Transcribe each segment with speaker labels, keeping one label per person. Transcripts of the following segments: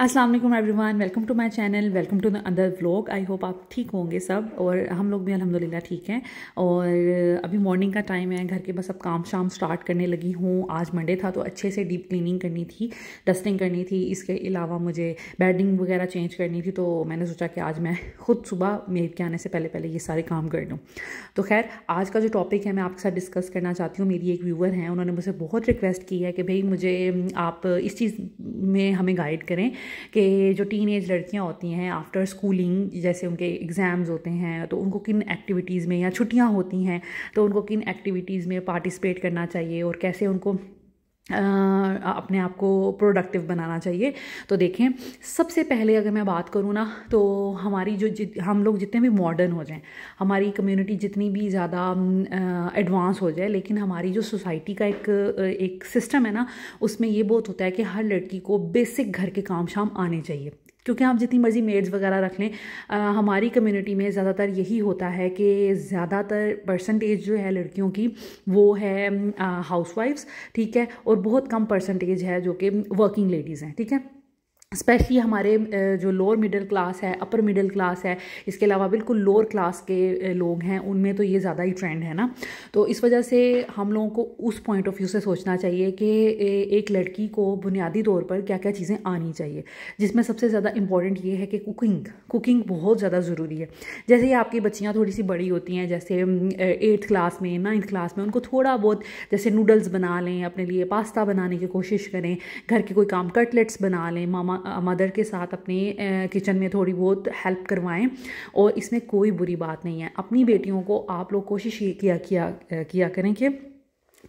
Speaker 1: अस्सलाम वालेकुम everyone, welcome to my channel, welcome to the other vlog. I hope आप ठीक होंगे सब, और हम लोग भी अल्हम्दुलिल्लाह ठीक हैं। और अभी मॉर्निंग का टाइम है, घर के बस अब काम शाम स्टार्ट करने लगी हूँ। आज मंडे था तो अच्छे से डीप क्लीनिंग करनी थी, डस्टिंग करनी थी। इसके अलावा मुझे बेडिंग वगैरह चेंज करनी थी, तो मैंने सोचा कि आज मैं खुद सुबह मेड के आने से पहले पहले ये सारे काम कर लूँ। तो खैर, आज का जो टॉपिक है मैं आपके साथ डिस्कस करना चाहती हूँ। मेरी एक व्यूवर हैं, उन्होंने मुझसे बहुत रिक्वेस्ट की है कि भाई मुझे आप इस चीज़ में हमें गाइड करें कि जो टीन एज लड़कियां होती हैं आफ्टर स्कूलिंग, जैसे उनके एग्ज़ाम्स होते हैं, तो उनको किन एक्टिविटीज़ में, या छुट्टियां होती हैं तो उनको किन एक्टिविटीज़ में पार्टिसिपेट करना चाहिए और कैसे उनको अपने आप को प्रोडक्टिव बनाना चाहिए। तो देखें, सबसे पहले अगर मैं बात करूँ ना, तो हमारी हम लोग जितने भी मॉडर्न हो जाएं, हमारी कम्युनिटी जितनी भी ज़्यादा एडवांस हो जाए, लेकिन हमारी जो सोसाइटी का एक सिस्टम है ना, उसमें ये बहुत होता है कि हर लड़की को बेसिक घर के काम शाम आने चाहिए। क्योंकि आप जितनी मर्जी मेड्स वगैरह रख लें, हमारी कम्युनिटी में ज़्यादातर यही होता है कि ज़्यादातर परसेंटेज जो है लड़कियों की वो है हाउसवाइफ्स, ठीक है, और बहुत कम परसेंटेज है जो कि वर्किंग लेडीज़ हैं, ठीक है। स्पेशली हमारे जो लोअर मिडिल क्लास है, अपर मिडिल क्लास है, इसके अलावा बिल्कुल लोअर क्लास के लोग हैं, उनमें तो ये ज़्यादा ही ट्रेंड है ना। तो इस वजह से हम लोगों को उस पॉइंट ऑफ व्यू से सोचना चाहिए कि एक लड़की को बुनियादी तौर पर क्या क्या चीज़ें आनी चाहिए, जिसमें सबसे ज़्यादा इम्पॉर्टेंट ये है कि कुकिंग बहुत ज़्यादा ज़रूरी है। जैसे ही आपकी बच्चियाँ थोड़ी सी बड़ी होती हैं, जैसे 8th क्लास में, 9th क्लास में, उनको थोड़ा बहुत जैसे नूडल्स बना लें, अपने लिए पास्ता बनाने की कोशिश करें, घर के कोई काम कटलेट्स बना लें, मदर के साथ अपने किचन में थोड़ी बहुत हेल्प करवाएं। और इसमें कोई बुरी बात नहीं है। अपनी बेटियों को आप लोग कोशिश किया करें कि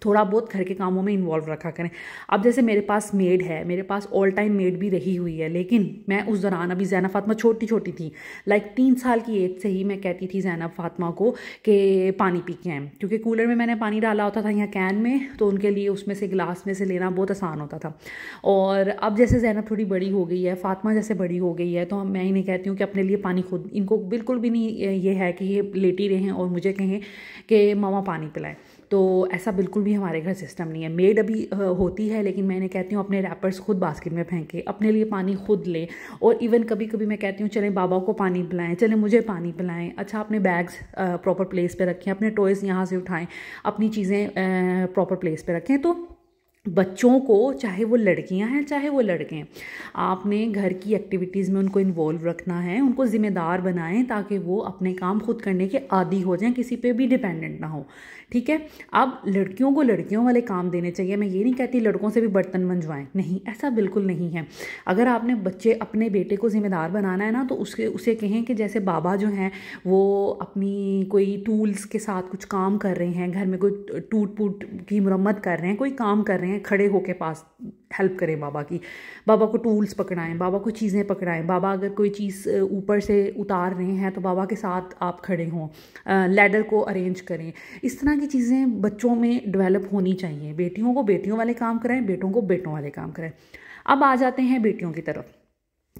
Speaker 1: थोड़ा बहुत घर के कामों में इन्वॉल्व रखा करें। अब जैसे मेरे पास मेड है, मेरे पास ऑल टाइम मेड भी रही हुई है, लेकिन मैं उस दौरान, अभी ज़ैनब फातिमा छोटी थी, लाइक 3 साल की एज से ही मैं कहती थी ज़ैनब फातिमा को कि पानी पी के आएँ, क्योंकि कूलर में मैंने पानी डाला होता था यहाँ कैन में, तो उनके लिए उसमें से गिलास में से लेना बहुत आसान होता था। और अब जैसे ज़ैनब थोड़ी बड़ी हो गई है, फातिमा जैसे बड़ी हो गई है, तो मैं इन्हें कहती हूँ कि अपने लिए पानी खुद, इनको बिल्कुल भी नहीं ये है कि ये लेटी रहें और मुझे कहें कि मामा पानी पिलाएं। तो ऐसा बिल्कुल भी हमारे घर सिस्टम नहीं है। मेड अभी होती है, लेकिन मैं इन्हें कहती हूँ अपने रैपर्स खुद बास्केट में फेंके, अपने लिए पानी खुद ले। और इवन कभी कभी मैं कहती हूँ चलें बाबा को पानी पिलाएं, चलें मुझे पानी पिलाएं। अच्छा, अपने बैग्स प्रॉपर प्लेस पे रखें, अपने टॉयज़ यहाँ से उठाएं, अपनी चीज़ें प्रॉपर प्लेस पे रखें। तो बच्चों को, चाहे वो लड़कियां हैं चाहे वो लड़के हैं, आपने घर की एक्टिविटीज़ में उनको इन्वॉल्व रखना है, उनको ज़िम्मेदार बनाएं, ताकि वो अपने काम खुद करने के आदी हो जाएं, किसी पे भी डिपेंडेंट ना हो, ठीक है। अब लड़कियों को लड़कियों वाले काम देने चाहिए। मैं ये नहीं कहती लड़कों से भी बर्तन मंजवाएं, नहीं, ऐसा बिल्कुल नहीं है। अगर आपने अपने बेटे को ज़िम्मेदार बनाना है ना, तो उसे कहें कि जैसे बाबा जो हैं वो अपनी कोई टूल्स के साथ कुछ काम कर रहे हैं, घर में कोई टूट फूट की मरम्मत कर रहे हैं, कोई काम कर रहे हैं, खड़े होके पास हेल्प करें बाबा की। बाबा को टूल्स पकड़ाएं, बाबा को चीज़ें पकड़ाएं। बाबा अगर कोई चीज़ ऊपर से उतार रहे हैं तो बाबा के साथ आप खड़े हों, लैडर को अरेंज करें। इस तरह की चीज़ें बच्चों में डेवलप होनी चाहिए। बेटियों को बेटियों वाले काम कराएं, बेटों को बेटों वाले काम कराएं। अब आ जाते हैं बेटियों की तरफ।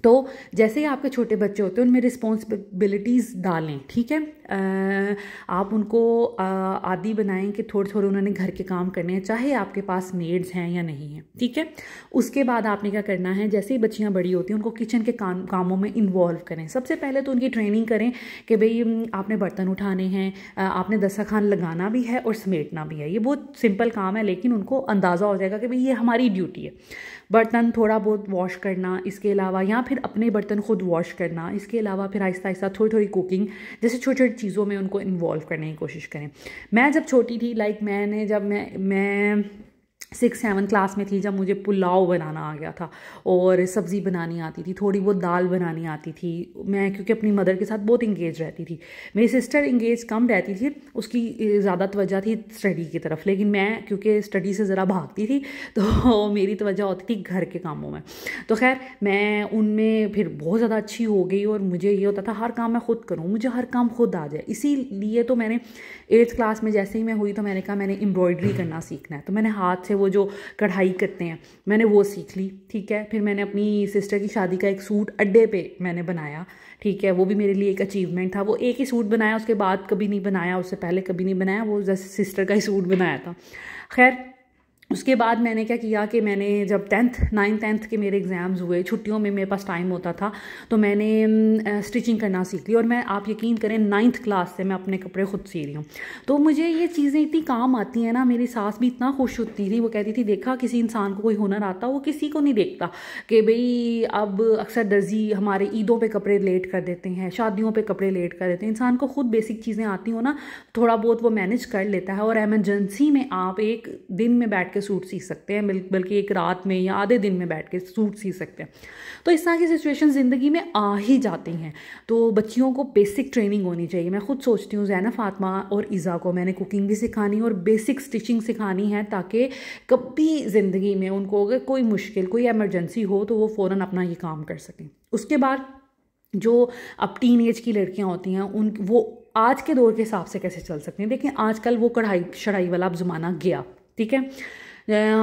Speaker 1: तो जैसे ही आपके छोटे बच्चे होते हैं, उनमें रिस्पॉन्सिबिलिटीज़ डालें, ठीक है। आप उनको आदी बनाएं कि थोड़े थोड़े उन्होंने घर के काम करने हैं, चाहे आपके पास मेड्स हैं या नहीं हैं, ठीक है। उसके बाद आपने क्या करना है, जैसे ही बच्चियां बड़ी होती हैं, उनको किचन के कामों में इन्वॉल्व करें। सबसे पहले तो उनकी ट्रेनिंग करें कि भाई आपने बर्तन उठाने हैं, आपने दस्तरखान लगाना भी है और समेटना भी है। ये बहुत सिंपल काम है, लेकिन उनको अंदाज़ा हो जाएगा कि भाई ये हमारी ड्यूटी है। बर्तन थोड़ा बहुत वॉश करना, इसके अलावा, या फिर अपने बर्तन खुद वॉश करना, इसके अलावा फिर आहिस्ता आहिस्ता थोड़ी थोड़ी कुकिंग, जैसे छोटी छोटी चीज़ों में उनको इन्वॉल्व करने की कोशिश करें। मैं जब छोटी थी, लाइक मैं 6-7 क्लास में थी, जब मुझे पुलाव बनाना आ गया था और सब्ज़ी बनानी आती थी, थोड़ी बहुत दाल बनानी आती थी। मैं क्योंकि अपनी मदर के साथ बहुत इंगेज रहती थी, मेरी सिस्टर इंगेज कम रहती थी, उसकी ज़्यादा तवज्जो थी स्टडी की तरफ, लेकिन मैं क्योंकि स्टडी से ज़रा भागती थी, तो मेरी तवज्जो होती थी घर के कामों में। तो खैर, मैं उनमें फिर बहुत ज़्यादा अच्छी हो गई, और मुझे ये होता था हर काम मैं खुद करूँ, मुझे हर काम खुद आ जाए। इसीलिए तो मैंने 8th क्लास में जैसे ही मैं हुई, तो मैंने कहा मैंने एम्ब्रॉयडरी करना सीखना है। तो मैंने हाथ से वो जो कढ़ाई करते हैं, मैंने वो सीख ली, ठीक है। फिर मैंने अपनी सिस्टर की शादी का एक सूट अड्डे पे मैंने बनाया, ठीक है। वो भी मेरे लिए एक अचीवमेंट था। वो एक ही सूट बनाया, उसके बाद कभी नहीं बनाया, उससे पहले कभी नहीं बनाया, वो जैसे सिस्टर का ही सूट बनाया था। खैर, उसके बाद मैंने क्या किया कि मैंने जब 9th के मेरे एग्ज़ाम्स हुए, छुट्टियों में मेरे पास टाइम होता था, तो मैंने स्टिचिंग करना सीख ली। और मैं, आप यकीन करें, 9th क्लास से मैं अपने कपड़े खुद सी रही हूँ। तो मुझे ये चीज़ें इतनी काम आती हैं ना। मेरी सास भी इतना खुश होती थी, वो कहती थी देखा किसी इंसान को कोई हुनर आता, वो किसी को नहीं देखता कि भाई अब अक्सर दर्जी हमारे ईदों पर कपड़े लेट कर देते हैं, शादियों पर कपड़े लेट कर देते हैं। इंसान को खुद बेसिक चीज़ें आती हो ना, थोड़ा बहुत वो मैनेज कर लेता है। और एमरजेंसी में आप एक दिन में बैठ के सूट सी सकते हैं, बल्कि एक रात में या आधे दिन में बैठ के सूट सी सकते हैं। तो इस तरह की सिचुएशन ज़िंदगी में आ ही जाती हैं। तो बच्चियों को बेसिक ट्रेनिंग होनी चाहिए। मैं खुद सोचती हूँ ज़ैना, फातिमा और इज़ा को मैंने कुकिंग भी सिखानी और बेसिक स्टिचिंग सिखानी है, ताकि कभी ज़िंदगी में उनको अगर कोई मुश्किल, कोई एमरजेंसी हो तो वो फ़ौरन अपना ये काम कर सकें। उसके बाद जो अब टीन एज की लड़कियाँ होती हैं, वो आज के दौर के हिसाब से कैसे चल सकती हैं। देखिए आजकल वो कढ़ाई शढ़ाई वाला अब ज़माना गया, ठीक है।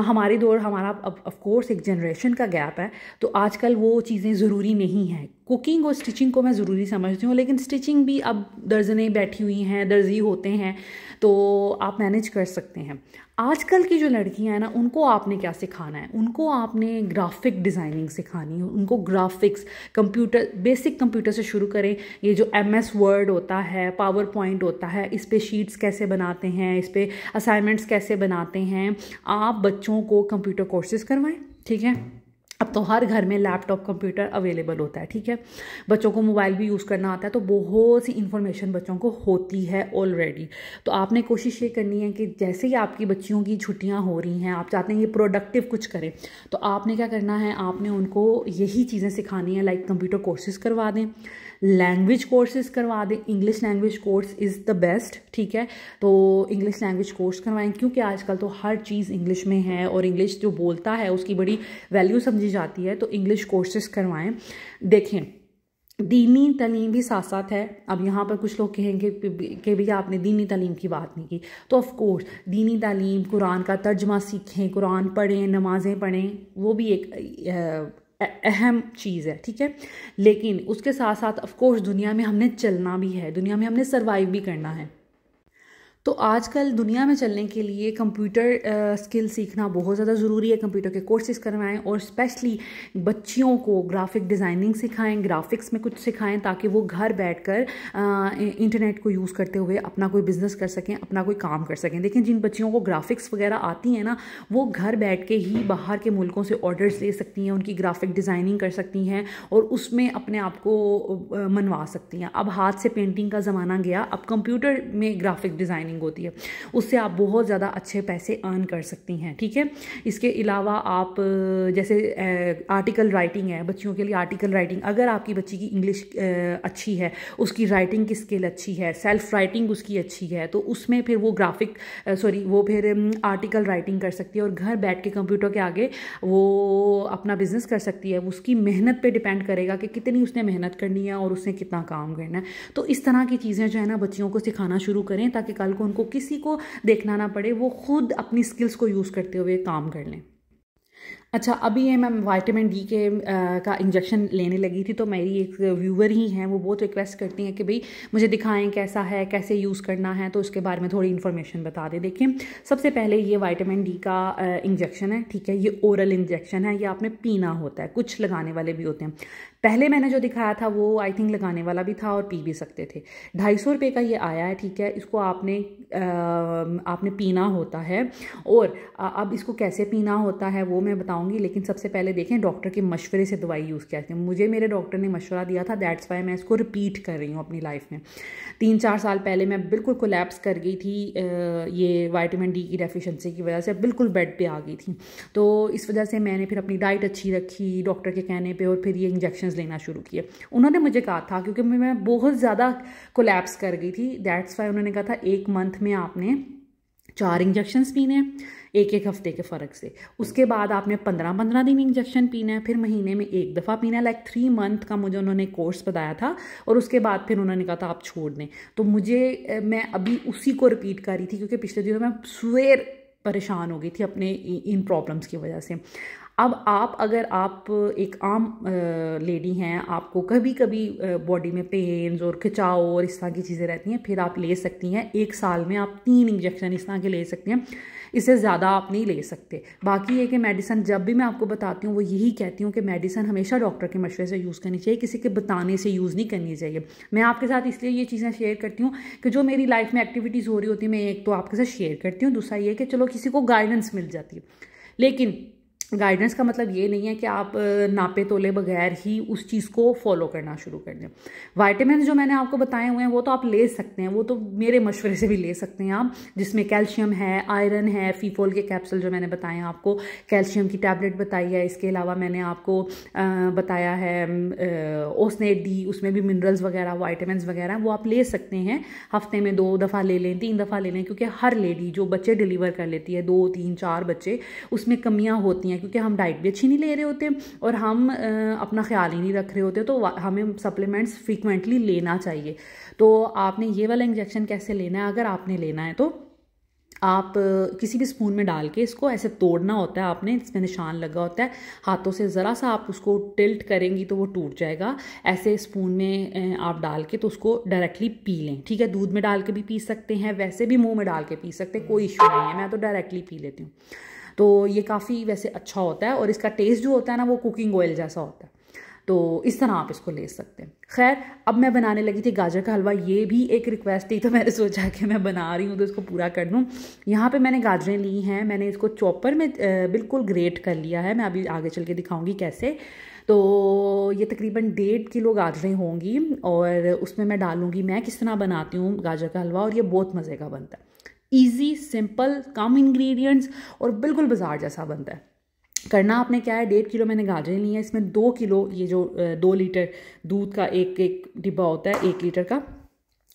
Speaker 1: हमारी दौर, हमारा अब ऑफ कोर्स एक जनरेशन का गैप है, तो आजकल वो चीज़ें ज़रूरी नहीं हैं। कुकिंग और स्टिचिंग को मैं ज़रूरी समझती हूँ, लेकिन स्टिचिंग भी अब दर्जनें बैठी हुई हैं, दर्जी होते हैं, तो आप मैनेज कर सकते हैं। आजकल की जो लड़कियां हैं ना, उनको आपने क्या सिखाना है, उनको आपने ग्राफिक डिज़ाइनिंग सिखानी है। उनको ग्राफिक्स, कंप्यूटर, बेसिक कंप्यूटर से शुरू करें। ये जो MS वर्ड होता है, पावर पॉइंट होता है, इस पे शीट्स कैसे बनाते हैं, इस पे असाइनमेंट्स कैसे बनाते हैं, आप बच्चों को कंप्यूटर कोर्सेज करवाएं, ठीक है। अब तो हर घर में लैपटॉप कंप्यूटर अवेलेबल होता है, ठीक है। बच्चों को मोबाइल भी यूज़ करना आता है, तो बहुत सी इन्फॉर्मेशन बच्चों को होती है ऑलरेडी। तो आपने कोशिश ये करनी है कि जैसे ही आपकी बच्चियों की छुट्टियां हो रही हैं, आप चाहते हैं ये प्रोडक्टिव कुछ करें, तो आपने क्या करना है, आपने उनको यही चीज़ें सिखानी है। लाइक कंप्यूटर कोर्सेज करवा दें, लैंग्वेज कोर्सेज करवा दें। English language course is the best, ठीक है। तो इंग्लिश लैंग्वेज कोर्स करवाएं, क्योंकि आजकल तो हर चीज़ इंग्लिश में है और इंग्लिश जो बोलता है उसकी बड़ी वैल्यू समझी जाती है। तो इंग्लिश कोर्सेज करवाएं। देखें, दीनी तालीम भी साथ साथ है। अब यहाँ पर कुछ लोग कहेंगे कि भैया आपने दीनी तालीम की बात नहीं की, तो ऑफ कोर्स दीनी तालीम, कुरान का तर्जमा सीखें, कुरान पढ़ें, नमाज़ें पढ़ें, वो भी एक अहम चीज़ है, ठीक है। लेकिन उसके साथ साथ ऑफ कोर्स दुनिया में हमने चलना भी है, दुनिया में हमने सर्वाइव भी करना है। तो आजकल दुनिया में चलने के लिए कंप्यूटर स्किल सीखना बहुत ज़्यादा ज़रूरी है। कंप्यूटर के कोर्सेज करवाएं और स्पेशली बच्चियों को ग्राफिक डिज़ाइनिंग सिखाएं, ग्राफिक्स में कुछ सिखाएं, ताकि वो घर बैठकर इंटरनेट को यूज़ करते हुए अपना कोई बिज़नेस कर सकें, अपना कोई काम कर सकें। लेकिन जिन बच्चियों को ग्राफिक्स वगैरह आती हैं ना, वो घर बैठ के ही बाहर के मुल्कों से ऑर्डर्स ले सकती हैं, उनकी ग्राफिक डिज़ाइनिंग कर सकती हैं और उसमें अपने आप को मनवा सकती हैं। अब हाथ से पेंटिंग का ज़माना गया, अब कंप्यूटर में ग्राफिक डिज़ाइनिंग होती है, उससे आप बहुत ज़्यादा अच्छे पैसे अर्न कर सकती हैं, ठीक है। इसके अलावा आप जैसे आर्टिकल राइटिंग है, बच्चियों के लिए आर्टिकल राइटिंग, अगर आपकी बच्ची की इंग्लिश अच्छी है, उसकी राइटिंग की स्किल अच्छी है, सेल्फ राइटिंग उसकी अच्छी है, तो उसमें फिर वो वो फिर आर्टिकल राइटिंग कर सकती है और घर बैठ के कंप्यूटर के आगे वो अपना बिजनेस कर सकती है। उसकी मेहनत पे डिपेंड करेगा कि कितनी उसने मेहनत करनी है और उसने कितना काम करना है। तो इस तरह की चीज़ें जो है ना, बच्चियों को सिखाना शुरू करें, ताकि कल को उनको किसी को देखना ना पड़े, वो खुद अपनी स्किल्स को यूज़ करते हुए काम कर लें। अच्छा, अभी ये मैं विटामिन डी का इंजेक्शन लेने लगी थी, तो मेरी एक व्यूवर ही हैं, वो बहुत रिक्वेस्ट करती हैं कि भाई मुझे दिखाएं कैसा है, कैसे यूज़ करना है, तो उसके बारे में थोड़ी इन्फॉर्मेशन बता दें। देखिए, सबसे पहले ये विटामिन डी का इंजेक्शन है, ठीक है। ये ओरल इंजेक्शन है, ये आपने पीना होता है, कुछ लगाने वाले भी होते हैं। पहले मैंने जो दिखाया था वो आई थिंक लगाने वाला भी था और पी भी सकते थे। 250 रुपये का ये आया है, ठीक है। इसको आपने पीना होता है, और अब इसको कैसे पीना होता है वो मैं बताऊंगी, लेकिन सबसे पहले देखें डॉक्टर के मशवरे से दवाई यूज़ किया है। मुझे मेरे डॉक्टर ने मशवरा दिया था, दैट्स वाई मैं इसको रिपीट कर रही हूँ अपनी लाइफ में। 3-4 साल पहले मैं बिल्कुल कोलैप्स कर गई थी, ये विटामिन डी की डेफिशिएंसी की वजह से बिल्कुल बेड पे आ गई थी। तो इस वजह से मैंने फिर अपनी डाइट अच्छी रखी डॉक्टर के कहने पे, और फिर ये इंजेक्शन लेना शुरू किए। उन्होंने मुझे कहा था, क्योंकि मैं बहुत ज़्यादा कोलैप्स कर गई थी, दैट्स वाई उन्होंने कहा था 1 मंथ में आपने 4 इंजेक्शंस पीने, 1-1 हफ्ते के फ़र्क से। उसके बाद आपने 15-15 दिन इंजेक्शन पीना है, फिर महीने में 1 दफ़ा पीना है। लाइक 3 मंथ का मुझे उन्होंने कोर्स बताया था, और उसके बाद फिर उन्होंने कहा था आप छोड़ दें। तो मैं अभी उसी को रिपीट कर रही थी, क्योंकि पिछले दिनों मैं सवेर परेशान हो गई थी अपने इन प्रॉब्लम्स की वजह से। अब अगर आप एक आम लेडी हैं, आपको कभी कभी बॉडी में पेन्स और खिंचाव और इस तरह की चीज़ें रहती हैं, फिर आप ले सकती हैं 1 साल में आप 3 इंजेक्शन इस तरह के ले सकती हैं। इससे ज़्यादा आप नहीं ले सकते। बाकी ये कि मेडिसिन जब भी मैं आपको बताती हूँ वो यही कहती हूँ कि मेडिसिन हमेशा डॉक्टर के मशवरे से यूज़ करनी चाहिए, किसी के बताने से यूज़ नहीं करनी चाहिए। मैं आपके साथ इसलिए ये चीज़ें शेयर करती हूँ कि जो मेरी लाइफ में एक्टिविटीज़ हो रही होती है मैं एक तो आपके साथ शेयर करती हूँ, दूसरा ये कि चलो किसी को गाइडेंस मिल जाती है। लेकिन गाइडेंस का मतलब ये नहीं है कि आप नापे तोले बगैर ही उस चीज़ को फॉलो करना शुरू कर दें। वाइटामिन जो मैंने आपको बताए हुए हैं वो तो आप ले सकते हैं, वो तो मेरे मशवरे से भी ले सकते हैं आप, जिसमें कैल्शियम है, आयरन है, फीफोल के कैप्सूल जो मैंने बताए हैं आपको, कैल्शियम की टैबलेट बताई है, इसके अलावा मैंने आपको बताया है ओसनेट डी, उसमें भी मिनरल्स वगैरह वाइटामिन वगैरह वो आप ले सकते हैं। हफ्ते में 2 दफ़ा ले लें, 3 दफ़ा ले लें, क्योंकि हर लेडी जो बच्चे डिलीवर कर लेती है 2, 3, 4 बच्चे, उसमें कमियाँ होती हैं क्योंकि हम डाइट भी अच्छी नहीं ले रहे होते और हम अपना ख्याल ही नहीं रख रहे होते, तो हमें सप्लीमेंट्स फ्रीक्वेंटली लेना चाहिए। तो आपने ये वाला इंजेक्शन कैसे लेना है, अगर आपने लेना है तो आप किसी भी स्पून में डाल के इसको ऐसे तोड़ना होता है आपने, इसमें निशान लगा होता है, हाथों से ज़रा सा आप उसको टिल्ट करेंगी तो वो टूट जाएगा। ऐसे स्पून में आप डाल के तो उसको डायरेक्टली पी लें, ठीक है। दूध में डाल के भी पी सकते हैं, वैसे भी मुंह में डाल के पी सकते हैं, कोई इशू नहीं है, मैं तो डायरेक्टली पी लेती हूँ। तो ये काफ़ी वैसे अच्छा होता है और इसका टेस्ट जो होता है ना वो कुकिंग ऑयल जैसा होता है, तो इस तरह आप इसको ले सकते हैं। खैर, अब मैं बनाने लगी थी गाजर का हलवा, ये भी एक रिक्वेस्ट थी तो मैंने सोचा कि मैं बना रही हूँ तो इसको पूरा कर दूँ। यहाँ पे मैंने गाजरें ली हैं, मैंने इसको चॉपर में बिल्कुल ग्रेट कर लिया है, मैं अभी आगे चल के दिखाऊंगी कैसे। तो ये तकरीबन 1.5 किलो गाजरें होंगी और उसमें मैं डालूँगी, मैं किस तरह बनाती हूँ गाजर का हलवा, और ये बहुत मज़े का बनता है, ईजी, सिंपल, कम इंग्रेडिएंट्स और बिल्कुल बाजार जैसा बनता है। करना आपने क्या है, 1.5 किलो मैंने गाजरें ली हैं, इसमें 2 किलो ये जो 2 लीटर दूध का एक डिब्बा होता है 1 लीटर का,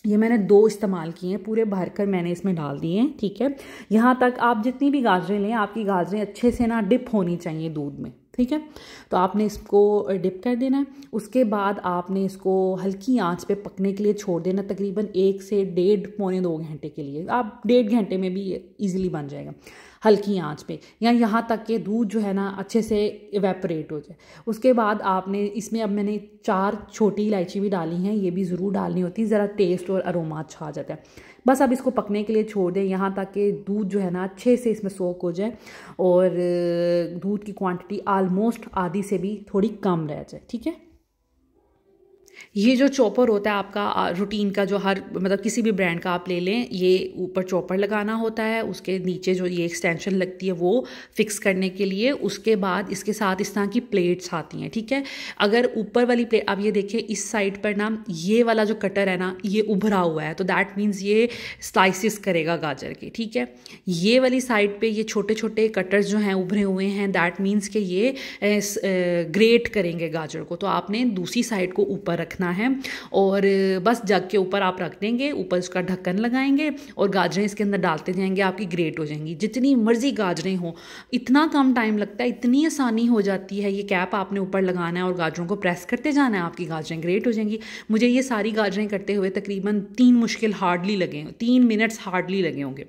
Speaker 1: ये मैंने 2 इस्तेमाल किए हैं, पूरे भर कर मैंने इसमें डाल दिए हैं, ठीक है। यहाँ तक आप जितनी भी गाजरें लें, आपकी गाजरें अच्छे से ना डिप होनी चाहिए दूध में, ठीक है। तो आपने इसको डिप कर देना है, उसके बाद आपने इसको हल्की आंच पे पकने के लिए छोड़ देना, तकरीबन 1 से 1.5 पौने 2 घंटे के लिए। आप 1.5 घंटे में भी इजीली बन जाएगा हल्की आंच पे, या यहाँ तक कि दूध जो है ना अच्छे से इवेपोरेट हो जाए। उसके बाद आपने इसमें, अब मैंने 4 छोटी इलायची भी डाली हैं, ये भी ज़रूर डालनी होती है, ज़रा टेस्ट और अरोमा अच्छा आ जाता है। बस अब इसको पकने के लिए छोड़ दें यहाँ तक कि दूध जो है ना अच्छे से इसमें सोक हो जाए और दूध की क्वांटिटी ऑलमोस्ट आधी से भी थोड़ी कम रह जाए, ठीक है। ये जो चॉपर होता है आपका रूटीन का, जो हर मतलब किसी भी ब्रांड का आप ले लें, ये ऊपर चॉपर लगाना होता है, उसके नीचे जो ये एक्सटेंशन लगती है वो फिक्स करने के लिए, उसके बाद इसके साथ इस तरह की प्लेट्स आती हैं, ठीक है। अगर ऊपर वाली प्लेट, अब ये देखिए इस साइड पर ना ये वाला जो कटर है ना ये उभरा हुआ है, तो दैट मीन्स ये स्लाइसिस करेगा गाजर के, ठीक है। ये वाली साइड पे ये छोटे छोटे कटर्स जो हैं उभरे हुए हैं, दैट मीन्स कि ये ग्रेट करेंगे गाजर को, तो आपने दूसरी साइड को ऊपर रखना है और बस जग के ऊपर आप रख देंगे, ऊपर उसका ढक्कन लगाएंगे और गाजरें इसके अंदर डालते जाएंगे, आपकी ग्रेट हो जाएंगी। जितनी मर्जी गाजरें हो, इतना कम टाइम लगता है, इतनी आसानी हो जाती है। ये कैप आपने ऊपर लगाना है और गाजरों को प्रेस करते जाना है, आपकी गाजरें ग्रेट हो जाएंगी। मुझे ये सारी गाजरें करते हुए तकरीबन 3 मिनट्स हार्डली लगे होंगे।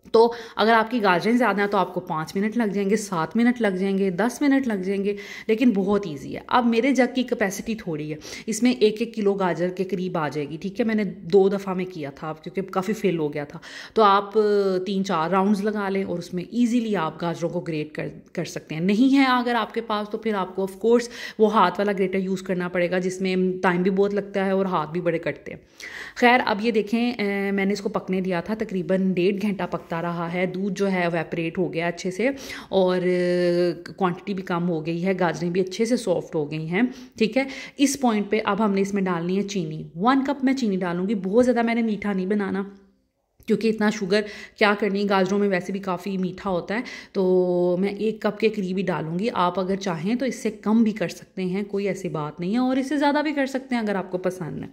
Speaker 1: तो अगर आपकी गाजरें ज़्यादा हैं तो आपको 5 मिनट लग जाएंगे, 7 मिनट लग जाएंगे, 10 मिनट लग जाएंगे, लेकिन बहुत इजी है। अब मेरे जग की कैपेसिटी थोड़ी है, इसमें 1-1 किलो गाजर के करीब आ जाएगी, ठीक है। मैंने 2 दफ़ा में किया था क्योंकि काफ़ी फेल हो गया था, तो आप 3-4 राउंड्स लगा लें और उसमें ईजिली आप गाजरों को ग्रेट कर सकते हैं। नहीं है अगर आपके पास तो फिर आपको ऑफ कोर्स वो हाथ वाला ग्रेटर यूज़ करना पड़ेगा, जिसमें टाइम भी बहुत लगता है और हाथ भी बड़े कटते हैं। खैर, अब ये देखें मैंने इसको पकने दिया था, तकरीबन 1.5 घंटा पकता रहा है। दूध जो है इवेपोरेट हो गया अच्छे से और क्वांटिटी भी कम हो गई है, गाजरें भी अच्छे से सॉफ्ट हो गई हैं, ठीक है। इस पॉइंट पे अब हमने इसमें डालनी है चीनी। 1 कप मैं चीनी डालूंगी, बहुत ज़्यादा मैंने मीठा नहीं बनाना क्योंकि इतना शुगर क्या करनी, गाजरों में वैसे भी काफ़ी मीठा होता है, तो मैं 1 कप के करीब ही डालूंगी। आप अगर चाहें तो इससे कम भी कर सकते हैं, कोई ऐसी बात नहीं है, और इससे ज़्यादा भी कर सकते हैं अगर आपको पसंद है।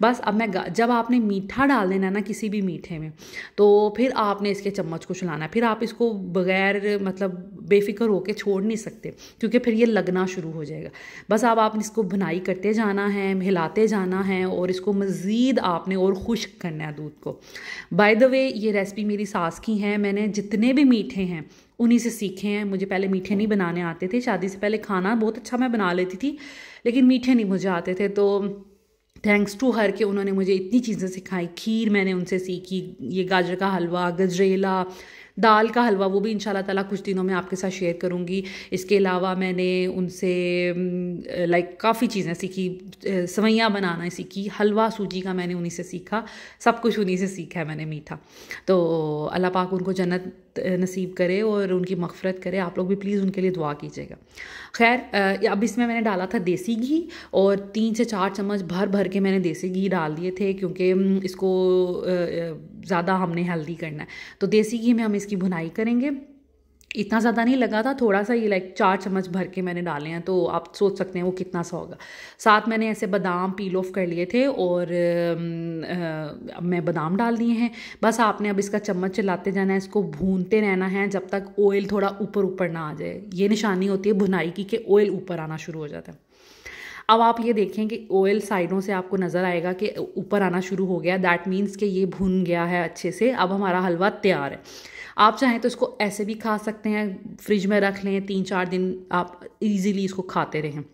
Speaker 1: बस अब जब आपने मीठा डाल देना ना किसी भी मीठे में, तो फिर आपने इसके चम्मच को चलाना है, फिर आप इसको बगैर मतलब बेफिक्र होकर छोड़ नहीं सकते क्योंकि फिर ये लगना शुरू हो जाएगा। बस अब आपने इसको बुनाई करते जाना है, हिलाते जाना है और इसको मज़ीद आपने और खुश्क करना है दूध को। बाय द वे, ये रेसिपी मेरी सास की है, मैंने जितने भी मीठे हैं उन्हीं से सीखे हैं। मुझे पहले मीठे नहीं बनाने आते थे, शादी से पहले खाना बहुत अच्छा मैं बना लेती थी लेकिन मीठे नहीं मुझे आते थे, तो थैंक्स टू हर के उन्होंने मुझे इतनी चीज़ें सिखाई। खीर मैंने उनसे सीखी, ये गाजर का हलवा, गजरेला, दाल का हलवा वो भी इंशाल्लाह ताला कुछ दिनों में आपके साथ शेयर करूँगी। इसके अलावा मैंने उनसे लाइक काफ़ी चीज़ें सीखी, सवैयाँ बनाना सीखी, हलवा सूजी का मैंने उन्हीं से सीखा, सब कुछ उन्हीं से सीखा है मैंने मीठा। तो अल्लाह पाक उनको जन्नत नसीब करे और उनकी मग़फ़िरत करे। आप लोग भी प्लीज़ उनके लिए दुआ कीजिएगा। खैर अब इसमें मैंने डाला था देसी घी और 3 से 4 चम्मच भर भर के मैंने देसी घी डाल दिए थे, क्योंकि इसको ज़्यादा हमने हेल्दी करना है। तो देसी घी में हम इसकी भुनाई करेंगे। इतना ज़्यादा नहीं लगा था, थोड़ा सा, ये लाइक 4 चम्मच भर के मैंने डाले हैं, तो आप सोच सकते हैं वो कितना सा होगा। साथ मैंने ऐसे बादाम पील ऑफ कर लिए थे और मैं बादाम डाल दिए हैं। बस आपने अब इसका चम्मच चलाते जाना है, इसको भूनते रहना है जब तक ऑयल थोड़ा ऊपर ऊपर ना आ जाए। ये निशानी होती है भुनाई की कि ऑयल ऊपर आना शुरू हो जाता है। अब आप ये देखें कि ऑयल साइडों से आपको नज़र आएगा कि ऊपर आना शुरू हो गया, दैट मीन्स कि ये भुन गया है अच्छे से। अब हमारा हलवा तैयार है। आप चाहें तो इसको ऐसे भी खा सकते हैं, फ्रिज में रख लें, 3-4 दिन आप इजीली इसको खाते रहें।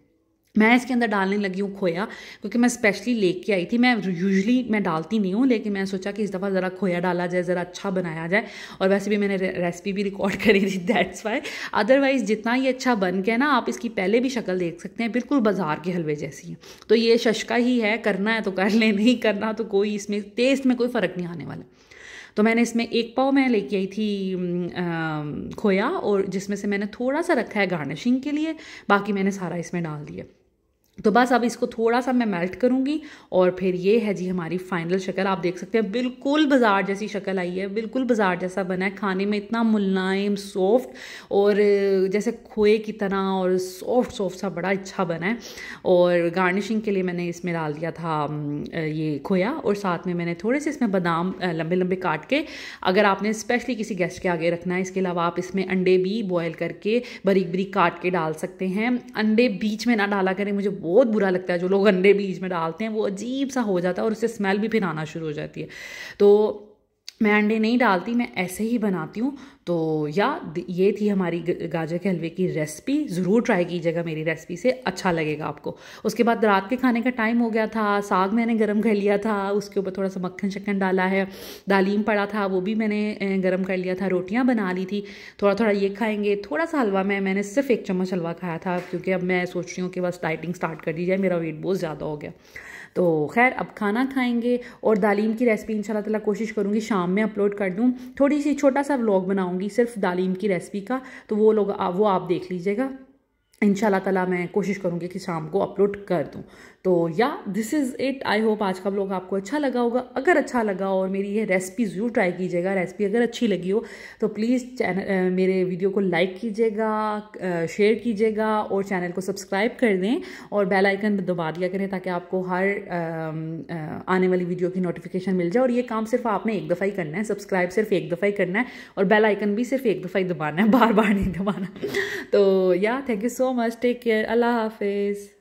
Speaker 1: मैं इसके अंदर डालने लगी हूँ खोया, क्योंकि मैं स्पेशली लेके आई थी। मैं यूजुअली मैं डालती नहीं हूँ, लेकिन मैं सोचा कि इस दफ़ा ज़रा खोया डाला जाए, ज़रा अच्छा बनाया जाए। और वैसे भी मैंने रेसिपी भी रिकॉर्ड करी थी, दैट्स वाई। अदरवाइज़ जितना ये अच्छा बन गया ना, आप इसकी पहले भी शक्ल देख सकते हैं, बिल्कुल बाजार के हलवे जैसी है। तो ये शशका ही है, करना है तो कर लें, नहीं करना तो कोई इसमें टेस्ट में कोई फ़र्क नहीं आने वाला। तो मैंने इसमें 1 पाव मैं लेके आई थी खोया, और जिसमें से मैंने थोड़ा सा रखा है गार्निशिंग के लिए, बाकी मैंने सारा इसमें डाल दिया। तो बस अब इसको थोड़ा सा मैं मेल्ट करूँगी और फिर ये है जी हमारी फाइनल शक्ल। आप देख सकते हैं बिल्कुल बाजार जैसी शक्ल आई है, बिल्कुल बाजार जैसा बना है। खाने में इतना मुलायम, सॉफ्ट और जैसे खोए की तरह, और सॉफ्ट सा बड़ा अच्छा बना है। और गार्निशिंग के लिए मैंने इसमें डाल दिया था ये खोया, और साथ में मैंने थोड़े से इसमें बादाम लंबे लंबे काट के, अगर आपने स्पेशली किसी गेस्ट के आगे रखना है। इसके अलावा आप इसमें अंडे भी बॉयल करके बारीक बारीक काट के डाल सकते हैं। अंडे बीच में ना डाला करें, मुझे बहुत बुरा लगता है जो लोग अंडे बीच में डालते हैं, वो अजीब सा हो जाता है और उससे स्मेल भी फिर आना शुरू हो जाती है। तो मैं अंडे नहीं डालती, मैं ऐसे ही बनाती हूँ। तो ये थी हमारी गाजर के हलवे की रेसिपी। ज़रूर ट्राई कीजिएगा मेरी रेसिपी से, अच्छा लगेगा आपको। उसके बाद रात के खाने का टाइम हो गया था, साग मैंने गरम कर लिया था, उसके ऊपर थोड़ा सा मक्खन शक्खन डाला है, दालीम पड़ा था वो भी मैंने गरम कर लिया था, रोटियां बना ली थी। थोड़ा थोड़ा ये खाएंगे, थोड़ा सा हलवा मैंने सिर्फ 1 चम्मच हलवा खाया था, क्योंकि अब मैं सोच रही हूँ कि बस डाइटिंग स्टार्ट कर दी जाए, मेरा वेट बहुत ज़्यादा हो गया। तो खैर अब खाना खाएंगे, और दालीम की रेसिपी इंशाल्लाह ताला कोशिश करूँगी शाम में अपलोड कर दूँ। थोड़ी सी छोटा सा व्लॉग बनाऊँगी सिर्फ दालीम की रेसिपी का, तो वो आप देख लीजिएगा। इंशाल्लाह ताला मैं कोशिश करूँगी कि शाम को अपलोड कर दूँ। तो this is it. I hope आज का व्लॉग आपको अच्छा लगा होगा। अगर अच्छा लगा और मेरी ये रेसिपी ज़रूर ट्राई कीजिएगा। रेसिपी अगर अच्छी लगी हो तो प्लीज़ मेरे वीडियो को लाइक कीजिएगा, शेयर कीजिएगा, और चैनल को सब्सक्राइब कर दें, और बेल आइकन दबा दिया करें ताकि आपको हर आने वाली वीडियो की नोटिफिकेशन मिल जाए। और ये काम सिर्फ आपने एक दफ़ा ही करना है, सब्सक्राइब सिर्फ एक दफ़ा ही करना है, और बेल आइकन भी सिर्फ एक दफ़ा ही दबाना है, बार बार नहीं दबाना। तो thank you so much, take care, अल्लाह हाफिज़।